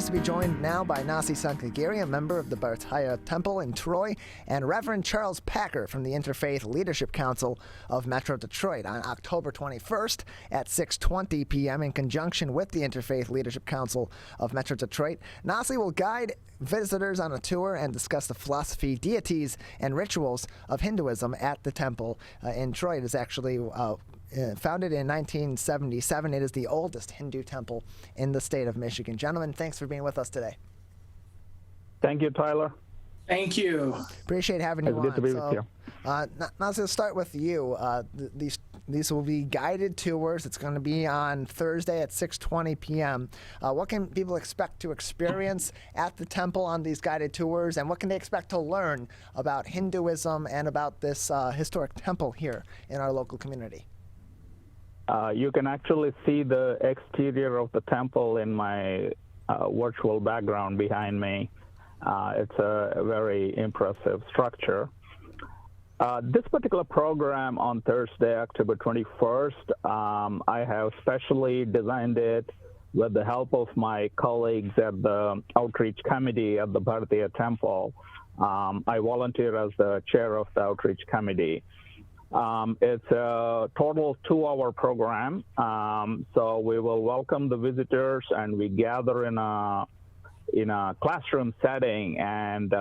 to be joined now by Nasy Sankagiri, a member of the Bharatiya Temple in Troy, and Reverend Charles Packer from the InterFaith Leadership Council of Metro Detroit on October 21st at 6:20 p.m. in conjunction with the InterFaith Leadership Council of Metro Detroit. Nasy will guide visitors on a tour and discuss the philosophy, deities, and rituals of Hinduism at the temple in Troy. It is actually founded in 1977. It is the oldest Hindu temple in the state of Michigan. Gentlemen, thanks for being with us today. Thank you, Tyler. Thank you. Appreciate having you on. It's good to be with you. Nasy, let's start with you. These will be guided tours. It's going to be on Thursday at 6:20 p.m. What can people expect to experience at the temple on these guided tours, and what can they expect to learn about Hinduism and about this historic temple here in our local community? You can actually see the exterior of the temple in my virtual background behind me. It's a very impressive structure. This particular program on Thursday, October 21st, I have specially designed it with the help of my colleagues at the Outreach Committee at the Bharatiya Temple. I volunteer as the chair of the Outreach Committee. It's a total 2-hour program, so we will welcome the visitors, and we gather in a classroom setting, and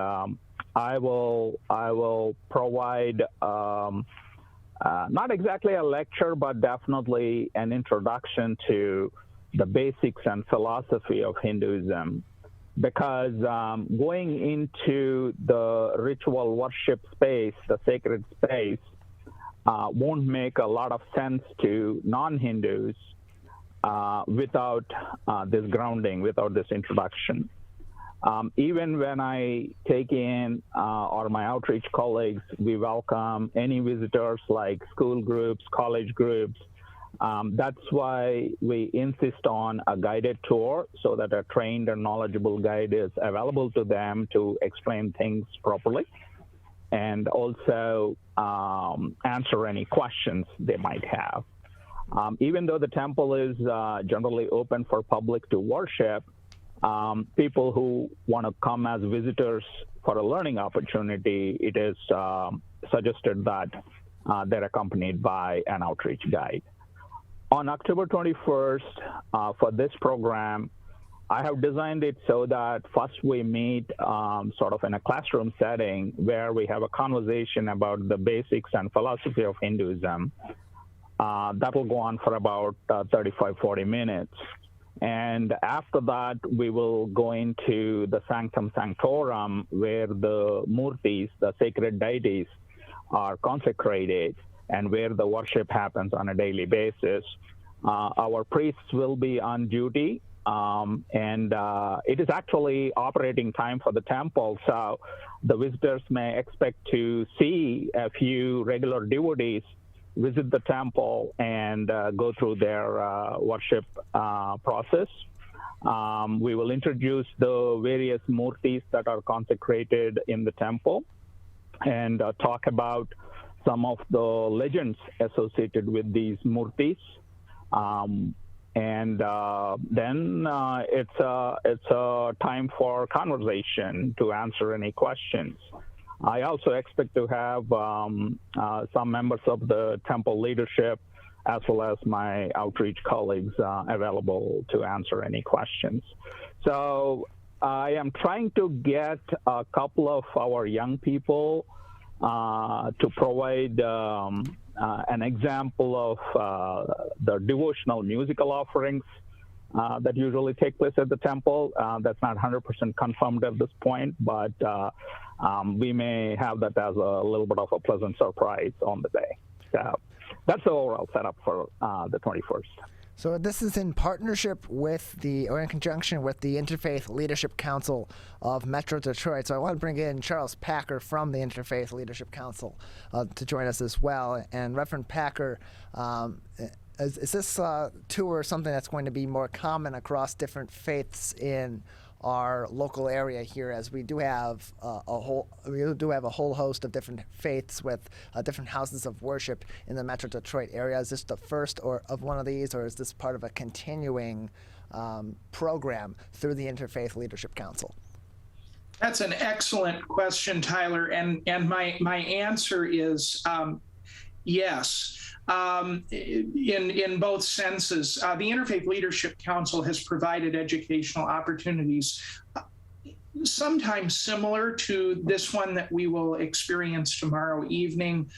I will provide not exactly a lecture, but definitely an introduction to the basics and philosophy of Hinduism, because going into the ritual worship space, the sacred space, won't make a lot of sense to non-Hindus without this grounding, without this introduction. Even when I take in, or my outreach colleagues, we welcome any visitors like school groups, college groups. That's why we insist on a guided tour, so that a trained and knowledgeable guide is available to them to explain things properly, and also answer any questions they might have. Even though the temple is generally open for public to worship, people who want to come as visitors for a learning opportunity, it is suggested that they're accompanied by an outreach guide. On October 21st, for this program, I have designed it so that first we meet sort of in a classroom setting where we have a conversation about the basics and philosophy of Hinduism. That will go on for about 35-40 minutes. And after that, we will go into the Sanctum Sanctorum, where the murtis, the sacred deities, are consecrated, and where the worship happens on a daily basis. Our priests will be on duty. And it is actually operating time for the temple, so the visitors may expect to see a few regular devotees visit the temple and go through their worship process. We will introduce the various murtis that are consecrated in the temple, and talk about some of the legends associated with these murtis. And then it's a time for conversation to answer any questions. I also expect to have some members of the temple leadership, as well as my outreach colleagues, available to answer any questions. So I am trying to get a couple of our young people to provide an example of the devotional musical offerings that usually take place at the temple. That's not 100% confirmed at this point, but we may have that as a little bit of a pleasant surprise on the day. So that's the overall setup for the 21st. So this is in partnership with or in conjunction with the InterFaith Leadership Council of Metro Detroit. So I want to bring in Charles Packer from the InterFaith Leadership Council to join us as well. And Reverend Packer, is this tour something that's going to be more common across different faiths in our local area here, as we do have a whole host of different faiths with different houses of worship in the Metro Detroit area? Is this the first of one of these, or is this part of a continuing program through the InterFaith Leadership Council? That's an excellent question, Tyler, and my answer is yes. In both senses. The Interfaith Leadership Council has provided educational opportunities sometimes similar to this one that we will experience tomorrow evening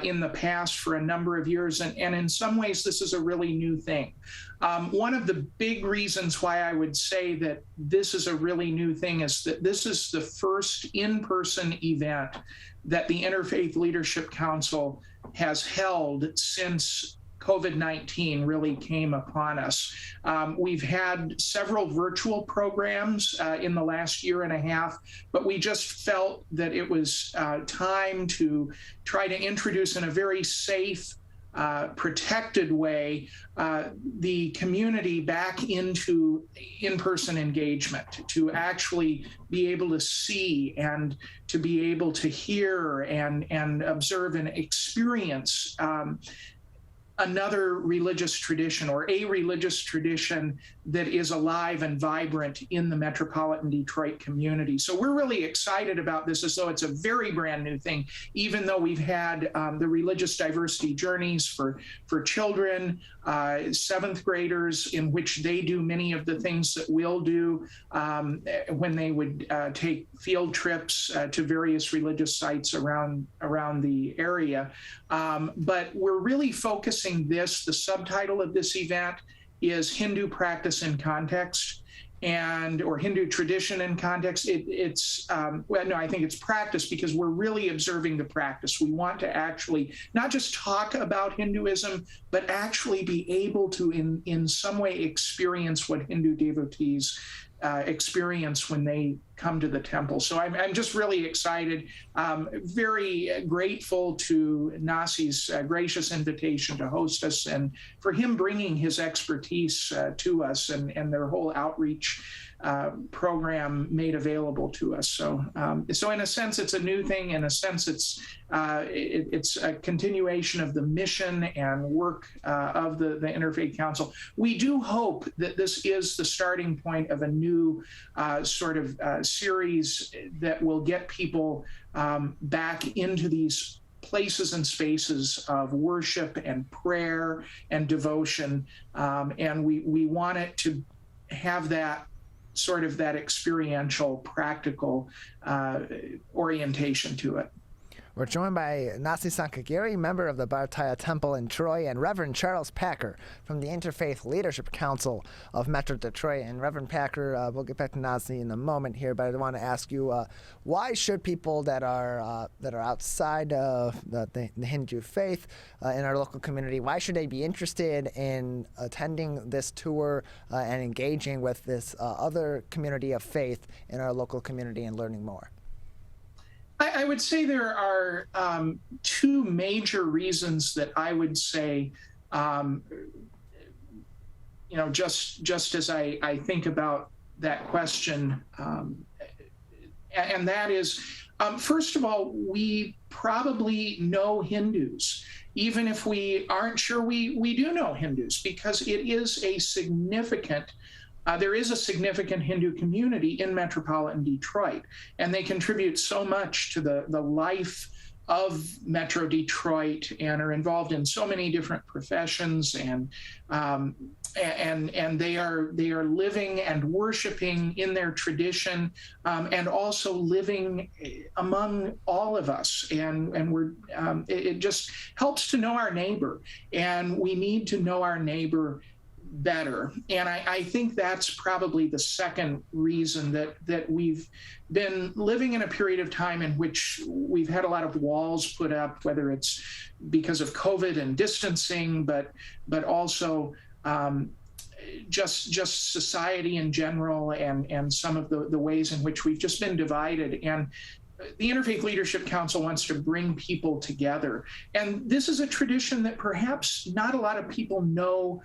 in the past for a number of years. And in some ways, this is a really new thing. One of the big reasons why I would say that this is a really new thing is that this is the first in-person event that the Interfaith Leadership Council has held since COVID-19 really came upon us. We've had several virtual programs in the last year and a half, but we just felt that it was time to try to introduce in a very safe, protected way the community back into in-person engagement, to actually be able to see and to be able to hear and observe and experience another religious tradition or a religious tradition that is alive and vibrant in the metropolitan Detroit community. So we're really excited about this as though it's a very brand new thing, even though we've had the religious diversity journeys for children, seventh graders, in which they do many of the things that we'll do when they would take field trips to various religious sites around the area. But we're really focusing the subtitle of this event is Hindu Practice in Context, or Hindu Tradition in Context. I think it's practice, because we're really observing the practice. We want to actually not just talk about Hinduism, but actually be able to in some way experience what Hindu devotees experience when they come to the temple. So I'm just really excited, very grateful to Nasy's gracious invitation to host us, and for him bringing his expertise to us and their whole outreach program made available to us. So in a sense, it's a new thing. In a sense, it's a continuation of the mission and work of the Interfaith Council. We do hope that this is the starting point of a new sort of series that will get people back into these places and spaces of worship and prayer and devotion. And we want it to have that sort of that experiential, practical orientation to it. We're joined by Nasy Sankagiri, member of the Bharatiya Temple in Troy, and Reverend Charles Packer from the Interfaith Leadership Council of Metro Detroit. And Reverend Packer, we'll get back to Nasy in a moment here, but I want to ask you, why should people that are outside of the Hindu faith in our local community, why should they be interested in attending this tour and engaging with this other community of faith in our local community and learning more? I would say there are two major reasons that I would say, just as I think about that question, and that is, first of all, we probably know Hindus, even if we aren't sure we do know Hindus, because it is a significant there is a significant Hindu community in metropolitan Detroit, and they contribute so much to the life of Metro Detroit and are involved in so many different professions, and they are living and worshiping in their tradition, and also living among all of us, and we're it just helps to know our neighbor, and we need to know our neighbor better. And I think that's probably the second reason that we've been living in a period of time in which we've had a lot of walls put up, whether it's because of COVID and distancing, but also just society in general, and some of the ways in which we've just been divided. And the Interfaith Leadership Council wants to bring people together. And this is a tradition that perhaps not a lot of people know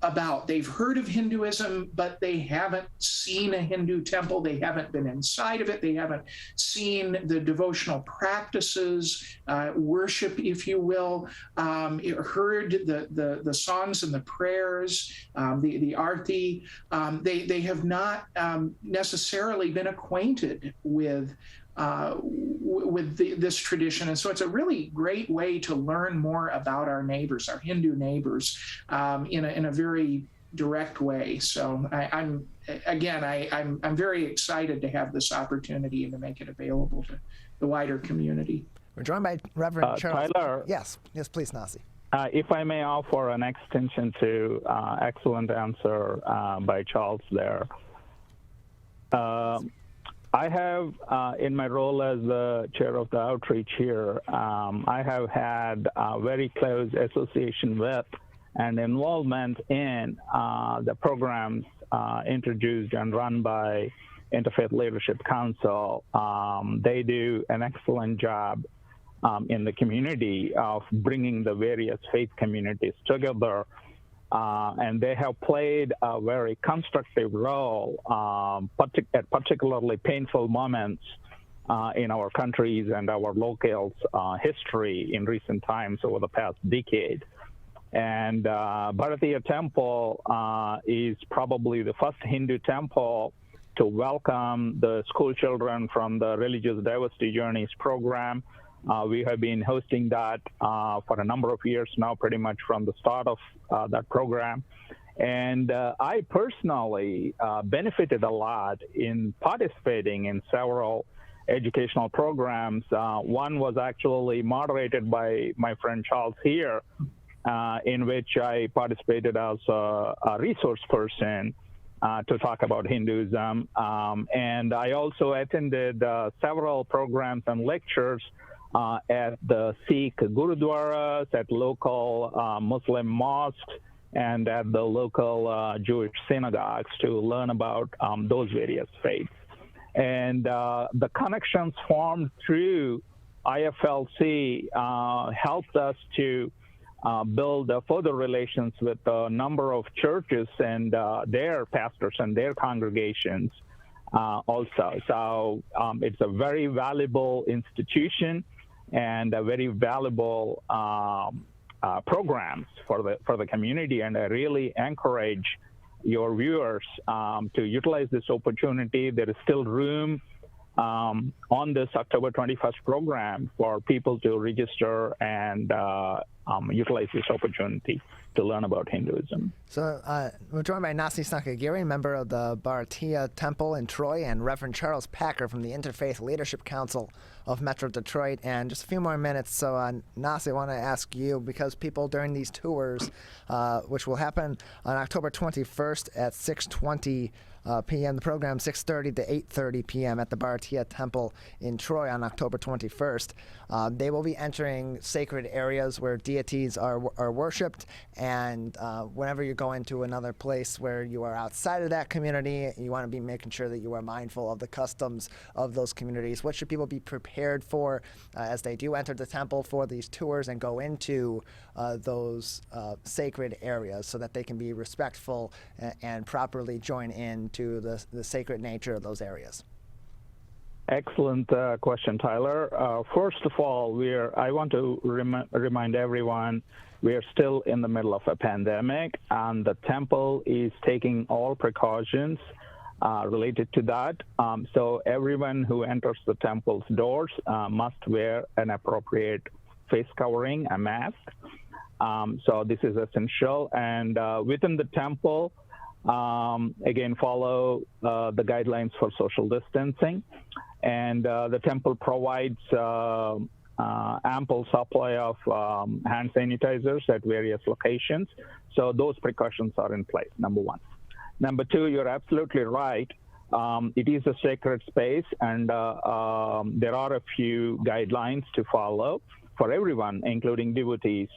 about. They've heard of Hinduism, but they haven't seen a Hindu temple. They haven't been inside of it. They haven't seen the devotional practices, worship, if you will, heard the songs and the prayers, the arti. They have not necessarily been acquainted with this tradition. And so it's a really great way to learn more about our neighbors, our Hindu neighbors, in a very direct way. So I'm very excited to have this opportunity and to make it available to the wider community. We're joined by Reverend Charles. Tyler. Yes, please, Nasy. If I may offer an extension to excellent answer by Charles there. I have, in my role as the chair of the outreach here, I have had a very close association with and involvement in the programs introduced and run by InterFaith Leadership Council. They do an excellent job in the community of bringing the various faith communities together. And they have played a very constructive role at particularly painful moments in our country's and our locals' history in recent times over the past decade. And Bharatiya Temple is probably the first Hindu temple to welcome the school children from the Religious Diversity Journeys program. We have been hosting that for a number of years now, pretty much from the start of that program. And I personally benefited a lot in participating in several educational programs. One was actually moderated by my friend Charles here, in which I participated as a resource person to talk about Hinduism. And I also attended several programs and lectures at the Sikh Gurudwaras, at local Muslim mosques, and at the local Jewish synagogues to learn about those various faiths. And the connections formed through IFLC helped us to build further relations with a number of churches and their pastors and their congregations also. So it's a very valuable institution and a very valuable programs for the community. And I really encourage your viewers to utilize this opportunity. There is still room on this October 21st program for people to register and utilize this opportunity to learn about Hinduism. So we're joined by Nasy Sankagiri, member of the Bharatiya Temple in Troy, and Reverend Charles Packer from the InterFaith Leadership Council of Metro Detroit. And just a few more minutes. So Nasy, I want to ask you, because people during these tours, which will happen on October 21st at 6:20 p.m. The program 6:30 to 8:30 p.m. at the Bharatiya Temple in Troy on October 21st. They will be entering sacred areas where deities are worshipped, and whenever you go into another place where you are outside of that community, you want to be making sure that you are mindful of the customs of those communities. What should people be prepared for as they do enter the temple for these tours and go into those sacred areas, so that they can be respectful and properly join in to the sacred nature of those areas? Excellent question, Tyler. First of all, I want to remind everyone we are still in the middle of a pandemic, and the temple is taking all precautions related to that. So everyone who enters the temple's doors must wear an appropriate face covering, a mask. So this is essential. And within the temple, again, follow the guidelines for social distancing. And the temple provides ample supply of hand sanitizers at various locations. So those precautions are in place, number one. Number two, you're absolutely right. It is a sacred space, and there are a few guidelines to follow for everyone, including devotees.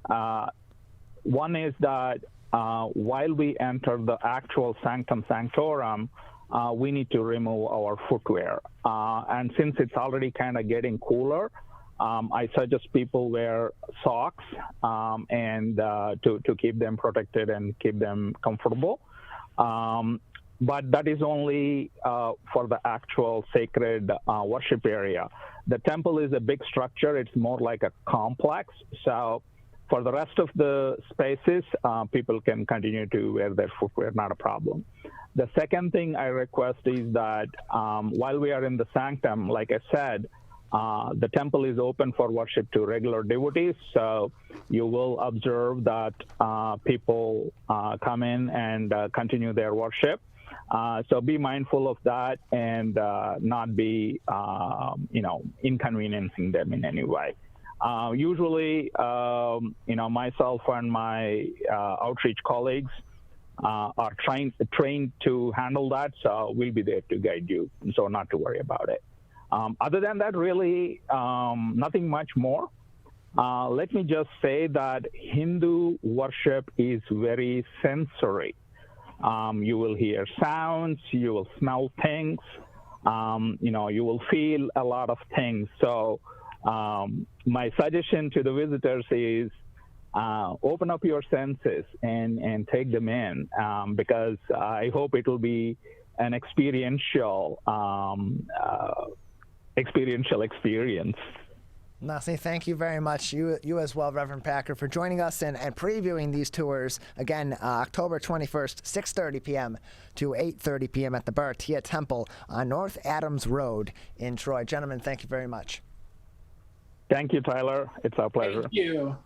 One is that while we enter the actual sanctum sanctorum, we need to remove our footwear. And since it's already kind of getting cooler, I suggest people wear socks and to keep them protected and keep them comfortable. But that is only for the actual sacred worship area. The temple is a big structure. It's more like a complex. So for the rest of the spaces, people can continue to wear their footwear, not a problem. The second thing I request is that while we are in the sanctum, like I said, the temple is open for worship to regular devotees. So you will observe that people come in and continue their worship. So be mindful of that and not be, inconveniencing them in any way. Usually, myself and my outreach colleagues are trained to handle that, so we'll be there to guide you, so not to worry about it. Other than that, really, nothing much more. Let me just say that Hindu worship is very sensory. You will hear sounds, you will smell things, you will feel a lot of things. So my suggestion to the visitors is open up your senses and take them in, because I hope it will be an experiential experience. Nasy, thank you very much. You as well, Reverend Packer, for joining us and previewing these tours. Again, October 21st, 6:30 p.m. to 8:30 p.m. at the Bharatiya Temple on North Adams Road in Troy. Gentlemen, thank you very much. Thank you, Tyler. It's our pleasure. Thank you.